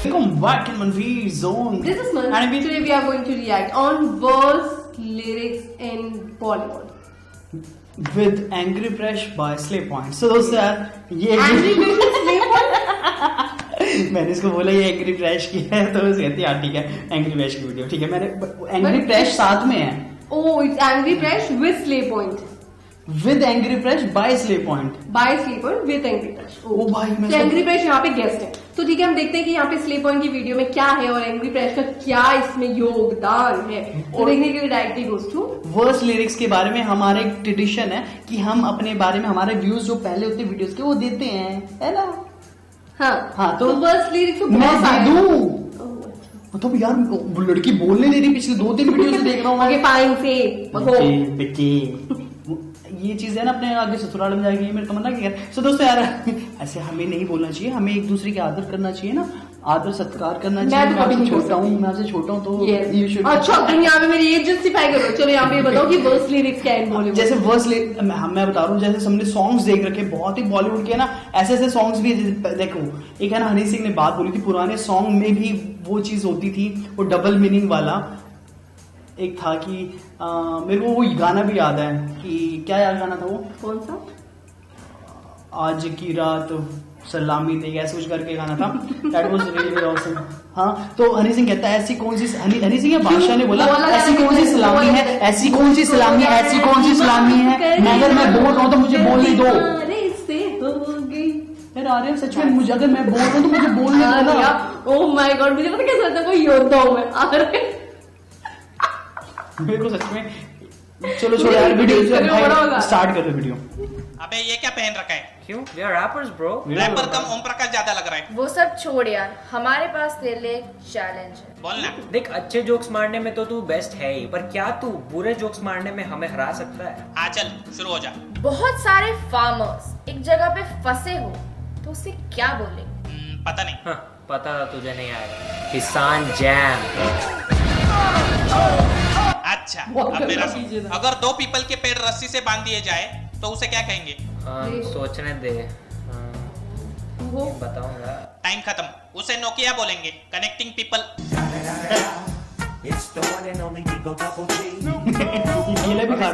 Welcome back in Manveer Zone. This is Manveer. And Today we are going to react on worst lyrics in Bollywood. With Angry Fresh by Slay Point. So दोस्तों यार ये Angry Fresh by Slay Point? मैंने इसको बोला ये angry fresh की है तो कहती है ठीक है एंग्री फ्रेश की वीडियो ठीक है मैंने एंग्री फ्रेश साथ में है Oh, it's Angry Fresh with Slay Point. With angry fresh bye slay point By Slay Point with Angry Fresh. ओ भाई मैं Angry Fresh यहाँ पे गेस्ट है तो ठीक है हम देखते हैं कि यहाँ पे Slay Point की वीडियो में क्या है और Angry Fresh का क्या इसमें योगदान है तो देखने के लिए directly goes to worst lyrics के बारे में हमारा एक ट्रेडिशन है कि हम अपने बारे में हमारे व्यूज जो पहले होते वीडियोस के वो देते हैं है ना हाँ तो वर्स्ट लिरिक्स तो मैं बहुत सारे दे हैं। दूं मतलब यार वो लड़की बोलने दे रही पिछले 2-3 वीडियो से देख रहा हूँ Okay, fine, say. बिकी ये चीज है ना अपने आगे ससुराल में जाएगी मेरे तमन्ना की सो दोस्तों यार ऐसे हमें नहीं बोलना चाहिए हमें एक दूसरे की आदर करना चाहिए ना आदर सत्कार करना चाहिए मैं आपसे छोटा हूँ मैं आपसे छोटा हूँ तो ये अच्छा तुम यहाँ पे मेरी एज जस्टिफाई करो चलो यहाँ पे ये बताओ कि वर्स्ट लिरिक्स क्या है बॉलीवुड जैसे वर्स्ट मैं बता रहा हूँ जैसे हमने सॉन्ग्स देख रखे बहुत ही बॉलीवुड के ना ऐसे ऐसे सॉन्ग्स भी देखो एक है ना हनी सिंह ने बात बोली थी पुराने सॉन्ग में भी वो चीज होती थी वो डबल मीनिंग वाला एक था कि मेरे को वो गाना भी याद है कि क्या याद गाना था वो कौन सा आज की रात सलामी दे ऐसे कुछ करके गाना था दैट वाज रियली ऑसम हाँ तो हनी सिंह कहता है ऐसी कौन सी हनी सिंह या बादशाह ने बोला ऐसी कौन सी सलामी है ऐसी कौन सी सलामी है ऐसी कौन सी सलामी है अगर मैं बोल रहा हूँ तो मुझे बोलने दो यार आ रहे सच में मुझे अगर मैं बोल रहा हूँ तो मुझे बोलने दो ओह माय गॉड मुझे पता कैसा लगता है कोई योद्धा हूँ मैं आ रहे मेरे को सच में चलो छोड़ो यार वीडियो स्टार्ट कर दो वीडियो अबे ये क्या पहन रखा है क्यों? We are rappers, bro. Rapper कम ओम प्रकाश ज्यादा लग रहा है वो सब छोड़ यार हमारे पास तेरे लिए एक चैलेंज है बोलना देख अच्छे जोक्स मारने में तो तू बेस्ट है ही, पर क्या तू बुरे जोक्स मारने में हमें हरा सकता है? आ चल शुरू हो जा बहुत सारे फार्मर्स एक जगह पे फंसे हो तो उसे क्या बोले पता नहीं हाँ, पता था तुझे नहीं आएगा। किसान जैम। अच्छा अब मेरा सुन। अगर 2 पीपल के पेड़ रस्सी से बांध दिए जाए तो उसे क्या कहेंगे सोचने दे। बताऊंगा। टाइम खत्म उसे नोकिया बोलेंगे कनेक्टिंग पीपल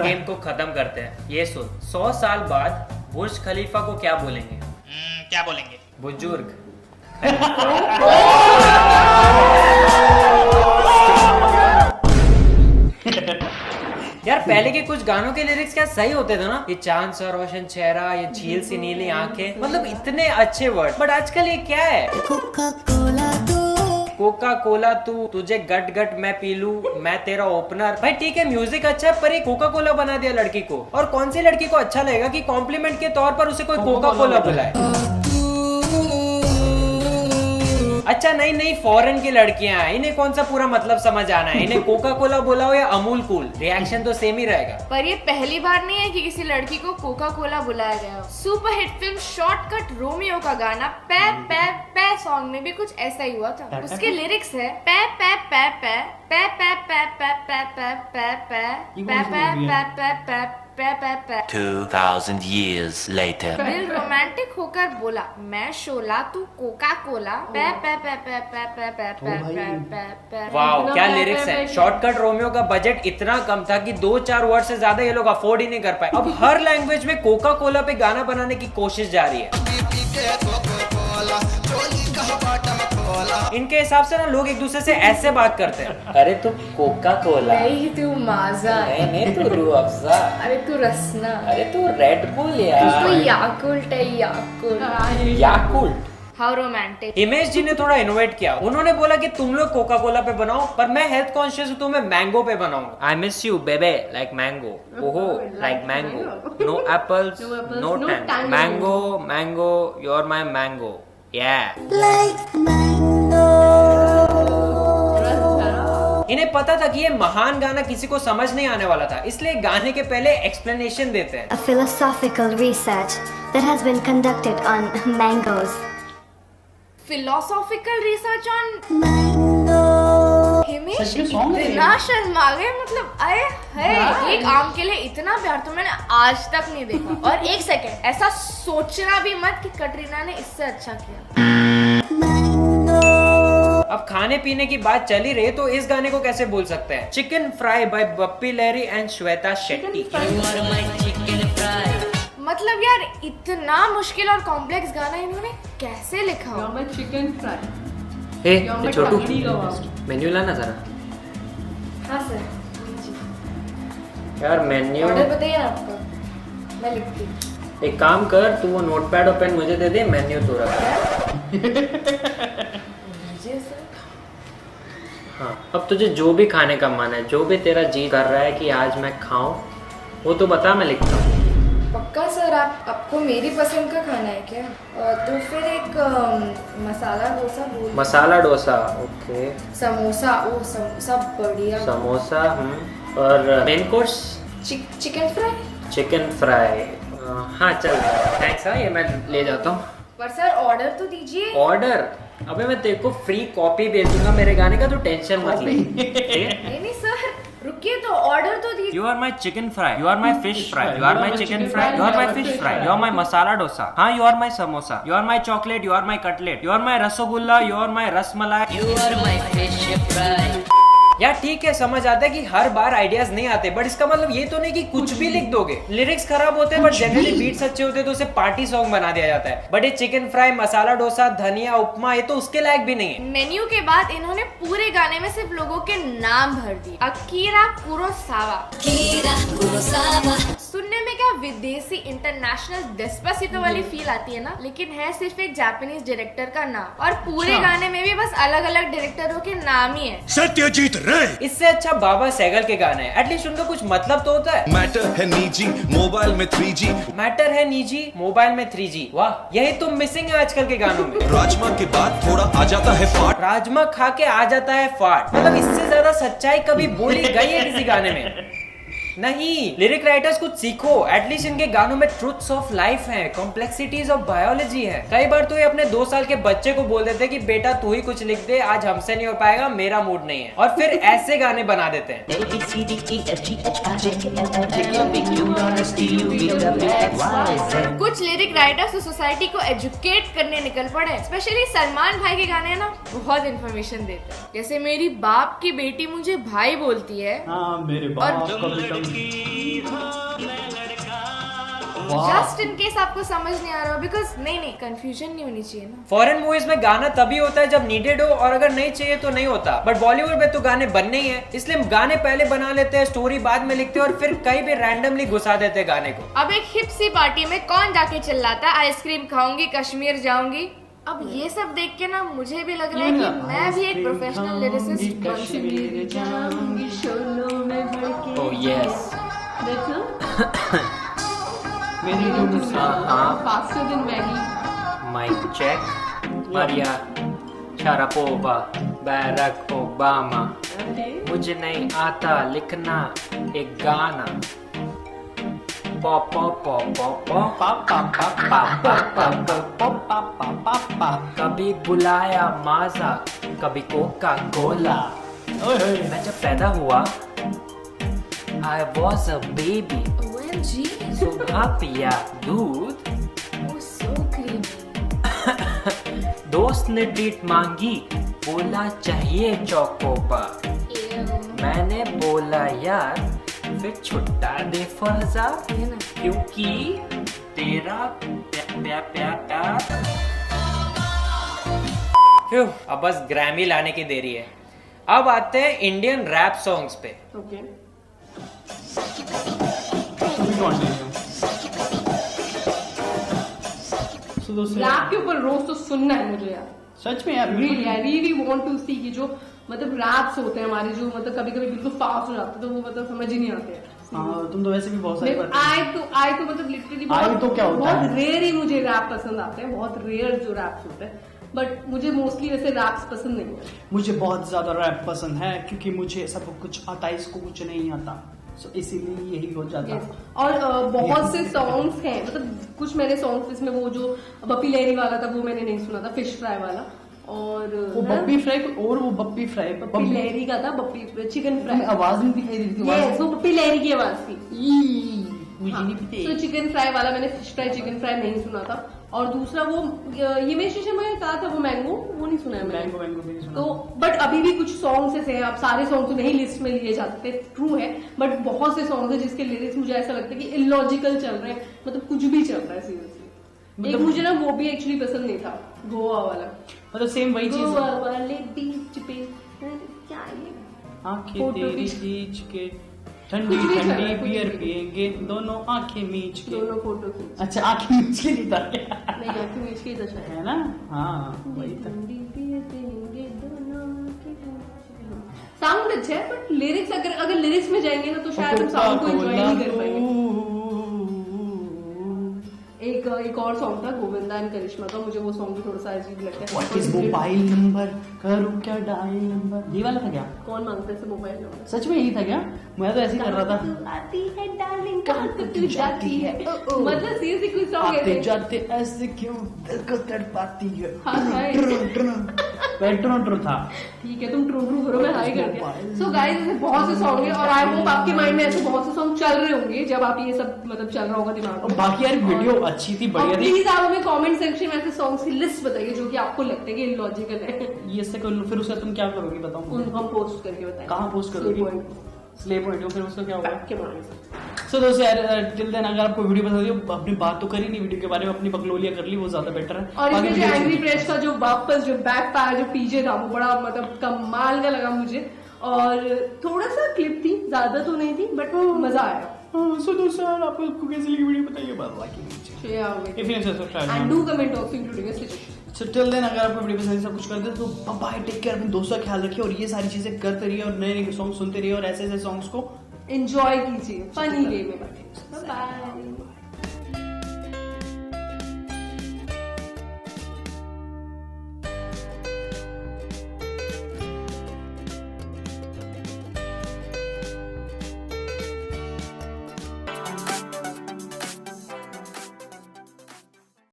गेम को खत्म करते हैं। ये सुन 100 साल बाद बुर्ज खलीफा को क्या बोलेंगे? क्या बोलेंगे बुजुर्ग। यार पहले के कुछ गानों के लिरिक्स क्या सही होते थे ना, ये चांद सा रोशन चेहरा, ये झील सी नीली आंखें, मतलब इतने अच्छे वर्ड। बट आजकल ये क्या है? कोका कोला तू, तुझे गट गट मैं पी लूं, मैं तेरा ओपनर। भाई ठीक है म्यूजिक अच्छा है पर ये कोका कोला बना दिया लड़की को। और कौन सी लड़की को अच्छा लगेगा कि कॉम्प्लीमेंट के तौर पर उसे कोई कोका कोला बुलाए? अच्छा नहीं फॉरेन की लड़कियां हैं, इन्हें कौन सा पूरा मतलब समझ आना है? इन्हें कोका कोला बोला हो या अमूल कूल, रिएक्शन तो सेम ही रहेगा। पर ये पहली बार नहीं है कि किसी लड़की को कोका कोला बुलाया गया हो। Super hit film shortcut Romeo का गाना पै पै पै सॉन्ग में भी कुछ ऐसा ही हुआ था। उसके लिरिक्स है पै पै पै पै पै पै पै पै पै पै पै पै पै पै पै पै पै पै पै 2000 years later दिल रोमांटिक होकर बोला मैं शोला तू कोका कोला पै पै पै पै पै पै पै पै पै पै पै। वाओ क्या लिरिक्स है। शॉर्टकट रोमियो का बजट इतना कम था कि 2-4 वर्ड से ज्यादा ये लोग अफोर्ड ही नहीं कर पाए। अब हर लैंग्वेज में कोका कोला पे गाना बनाने की कोशिश जारी है। इनके हिसाब से ना लोग एक दूसरे से ऐसे बात करते हैं, अरे तू कोका कोला, नहीं तू माजा, नहीं तू रूह अफ़ज़ा, अरे तू रसना, अरे तू रेड बुल यार, तू याकुल्ट है Yakult. Yakult. How romantic. Himesh ji ने थोड़ा इनोवेट किया। उन्होंने बोला कि तुम लोग कोका कोला पे बनाओ पर मैं हेल्थ कॉन्शियस हूँ तो मैं मैंगो पे बनाऊंगा। I miss you babe like mango, ओहो like mango, no apples no tang, mango mango you are my mango yeah. इन्हें पता था कि ये महान गाना किसी को समझ नहीं आने वाला था, इसलिए गाने के पहले एक्सप्लेनेशन देते हैं। A philosophical research that has been conducted on mangoes. Philosophical research on Himesh सच में song है ये? इतना शर्मा गए मतलब आए है एक आम के लिए इतना प्यार तो मैंने आज तक नहीं देखा। और एक सेकंड ऐसा सोचना भी मत कि कटरीना ने इससे अच्छा किया। अब खाने पीने की बात चली रही तो इस गाने को कैसे बोल सकते हैं? Chicken fry by Bappi Lahiri and Shweta Shetty. मतलब यार इतना मुश्किल और कॉम्प्लेक्स गाना इन्होंने कैसे लिखा हो? मैं चिकन फ्राई। हे छोटू, मेन्यू लाना जरा। हाँ सर। यार मेन्यू ऑर्डर बताइए आपका, मैं लिखती हूँ। एक काम कर, तू वो नोटपैड और पेन मुझे दे दे, मेन्यू तो रख। हाँ, अब तुझे जो भी खाने का मन है, जो भी तेरा जी कर रहा है कि आज मैं खाऊं, वो तो बता, मैं लिखता हूँ। पक्का सर? आपको मेरी पसंद का खाना है क्या? तो फिर एक मसाला डोसा बोल। मसाला डोसा, ओके। समोसा, ओ समोसा बढ़िया। समोसा, और main course chicken fry. Chicken fry, हाँ चल थैंक्स। हाँ, ये मैं ले जाता हूँ। पर सर ऑर्डर तो दीजिए। ऑर्डर? अबे मैं तेरे को फ्री कॉपी भेज दूंगा मेरे गाने का, तो टेंशन मत ले। नहीं सर, रुकिए तो ऑर्डर तो दीजिए। You are my chicken fry, you are my fish fry, you are my chicken fry, you are my fish fry, you are my masala dosa. हाँ, you are my samosa, you are my chocolate, you are my cutlet, you are my rasgulla, you are my rasmalai, you are my fish fry. यार ठीक है, समझ आता है कि हर बार ideas नहीं आते, बट इसका मतलब ये तो नहीं कि कुछ भी लिख दोगे। लिरिक्स खराब होते हैं बट जनरली बीट्स अच्छे होते हैं तो उसे पार्टी सॉन्ग बना दिया जाता है। बट ये चिकन फ्राई, मसाला डोसा, धनिया उपमा, ये तो उसके लायक भी नहीं है। मेन्यू के बाद इन्होंने पूरे गाने में सिर्फ लोगों के नाम भर दिए। Akira Kurosawa. सुनने में क्या विदेशी इंटरनेशनल डेस्पासितो वाली फील आती है ना, लेकिन है सिर्फ एक जापानीज डायरेक्टर का नाम, और पूरे गाने में भी बस अलग अलग डायरेक्टरों के नाम ही है। सत्यजीत रे। इससे अच्छा बाबा सहगल के गाने हैं, एटलीस्ट उनका कुछ मतलब तो होता है। मैटर है निजी, मोबाइल में 3G। मैटर है निजी, मोबाइल में 3G। वाह, यही तो मिसिंग है आजकल के गानों में। राजमा के बाद थोड़ा आ जाता है फाट। राजमा खा के आ जाता है फाट, मतलब इससे ज्यादा सच्चाई कभी बोली गई है किसी गाने में? नहीं। लिरिक राइटर्स कुछ सीखो, एटलीस्ट इनके गानों में ट्रुथ्स ऑफ लाइफ है, कॉम्प्लेक्सिटीज ऑफ बायोलॉजी है। कई बार तो ये अपने 2 साल के बच्चे को बोल देते कि बेटा तू ही कुछ लिख दे, आज हमसे नहीं हो पाएगा, मेरा मूड नहीं है, और फिर ऐसे गाने बना देते हैं। कुछ लिरिक राइटर्स तो सोसाइटी को एजुकेट करने निकल पड़े। स्पेशली सलमान भाई के गाने ना बहुत इन्फॉर्मेशन देते हैं। जैसे मेरी बाप की बेटी मुझे भाई बोलती है। हाँ, मेरे बाप का बेटा। जस्ट इन केस आपको समझ नहीं आ रहा हो, बिकॉज नहीं कंफ्यूजन नहीं होनी चाहिए ना। फॉरेन मूवीज में गाना तभी होता है जब नीडेड हो, और अगर नहीं चाहिए तो नहीं होता। बट बॉलीवुड में तो गाने बनने ही है, इसलिए गाने पहले बना लेते हैं, स्टोरी बाद में लिखते हैं, और फिर कहीं भी रैंडमली घुसा देते हैं गाने को। अब एक हिप सी पार्टी में कौन जाके चिल्लाता आइसक्रीम खाऊंगी, कश्मीर जाऊंगी। अब ये सब देख के ना मुझे भी लग रहा है कि मैं भी एक प्रोफेशनल लिरिसिस्ट बन सकती हूँ। Oh yes. Faster than Maggi. Mike check. Maria Sharapova, Barack Obama. मुझे नहीं आता लिखना एक गाना। Pop pop pop pop pop. कभी बुलाया माजा, कभी कोका कोला। मैं जब पैदा हुआ I was a baby. OMG. सुबह पिया दूध, Oh, so creamy. दोस्त ने ट्रीट मांगी, बोला चाहिए चोकोबार। Ew. मैंने बोला यार फिर छुट्टा दे फजा, ये ना। क्योंकि तेरा प्यार। अब बस ग्रैमी लाने की देरी है। अब आते हैं इंडियन रैप सॉन्ग्स पे। ओके। रैप के ऊपर रोज तो सुनना है मुझे यार, सच में यार। Really I really want to see कि जो मतलब रैप्स होते हैं हमारे, जो मतलब कभी कभी बिल्कुल फास्ट हो जाते हैं तो वो मतलब समझ ही नहीं आते हैं। हाँ, तुम तो वैसे भी बहुत सारी बातें। आई तो मतलब लिटरली आई तो क्या होता है? बहुत रेयर ही मुझे रैप पसंद आते हैं, बहुत रेयर जो रैप्स होते हैं, बट मुझे मोस्टली वैसे रैप्स पसंद नहीं है। मुझे बहुत ज्यादा रैप पसंद है क्योंकि मुझे सब कुछ आता है, इसको कुछ नहीं आता, सो इसीलिए यही हो जाता है। और बहुत से सॉन्ग्स हैं, मतलब कुछ मेरे सॉन्ग्स इसमें वो जो बप्पी लहरी वाला था वो मैंने नहीं सुना था, फिश फ्राई वाला, और वो बप्पी फ्राई और वो बप्पी फ्राई बप्पी लहरी का था, बप्पी चिकन फ्राई। आवाज नहीं दिखाई देती थी। यस, वो बप्पी लहरी की आवाज थी। तो चिकन फ्राई वाला मैंने फिश फ्राई चिकन फ्राई नहीं सुना था, और दूसरा वो यमेश शर्मा ने कहा था वो मैंगो, वो नहीं सुना है मैंने। मैंगो भी नहीं सुना। तो बट अभी भी कुछ सॉन्ग्स ऐसे हैं, अब सारे सॉन्ग तो नहीं लिस्ट में लिए जा सकते, ट्रू है, बट बहुत से सॉन्ग्स हैं जिसके लिरिक्स मुझे ऐसा लगता है कि इलॉजिकल चल रहे हैं, मतलब कुछ भी चल रहा है सीरियसली। एक मुझे ना वो भी एक्चुअली पसंद नहीं था, गोवा वाला, मतलब सेम वही चीज गोवा वाले बीच पे क्या है, आंखें फोटो तेरी खींच- खींच के ठंडी कुछ भी चल रहा ठंडी है, कुछ बियर भी। पियेंगे दोनों आंखें मीच के। दोनों फोटो खींच, अच्छा आंखें मीच के नहीं था क्या? नहीं आंखें मीच के ही था शायद। है ना, हाँ वही था। साउंड अच्छा है, बट लिरिक्स अगर लिरिक्स में जाएंगे ना तो शायद हम साउंड को एंजॉय नहीं कर पाएंगे। एक और सॉन्ग था गोविंदा एंड करिश्मा का, मुझे वो सॉन्ग भी थोड़ा सा अजीब लगता है। व्हाट इज मोबाइल नंबर, करूं क्या डायल नंबर, ये वाला था क्या? कौन मांगता है मोबाइल नंबर? सच में यही था क्या? मैं तो ऐसे ही कर रहा था। तू आती है डार्लिंग, कहाँ से तू जाती है, मतलब सीरियसली कोई सॉन्ग आते है जाते ऐसे क्यों दिल को तड़पाती है। हाँ, हाँ। ट्रो था। ठीक है, तुम ट्रू ट्रू करो, मैं हाई कर दिया। सो गाइस ऐसे बहुत से सॉन्ग है, और आई होप आपके माइंड में ऐसे बहुत से सॉन्ग चल रहे होंगे जब आप ये सब मतलब चल रहा होगा दिमाग और में। बाकी यार वीडियो अच्छी थी, बढ़िया थी। प्लीज आप हमें कमेंट सेक्शन में ऐसे सॉन्ग्स की लिस्ट बताइए जो कि आपको लगता है कि इलॉजिकल है, ये से कर लो, फिर उसका तुम क्या करोगी बताओ मुझे। उनको हम पोस्ट करके बताएं। कहाँ पोस्ट करोगी? स्ले पॉइंट, फिर उसका क्या होगा? के बारे में। सो दोस्तों यार टिल देन अगर आपको वीडियो पसंद आई, अपनी बात तो करी नहीं वीडियो के बारे में, अपनी बकलोलियां कर ली, वो ज्यादा बेटर है। और बाकी इसमें जो वीडियो एंग्री प्रेस का जो वापस जो बैक फायर जो पीछे था वो बड़ा मतलब कमाल का लगा मुझे, और थोड़ा सा क्लिप थी, ज्यादा तो नहीं थी, बट मजा आया। सो दोस्तों यार आपको कैसी लगी वीडियो बताइए, बाकी नीचे if you subscribe and do comment also including suggestion. So till then अगर आपको वीडियो पसंद सब कुछ कर दे तो बाय, टेक केयर, अपने दोस्तों का ख्याल रखिए और ये सारी चीजें करते रहिए और नए नए सॉन्ग सुनते रहिए और ऐसे ऐसे सॉन्ग्स को एंजॉय कीजिए, फनी वे में। Bye bye.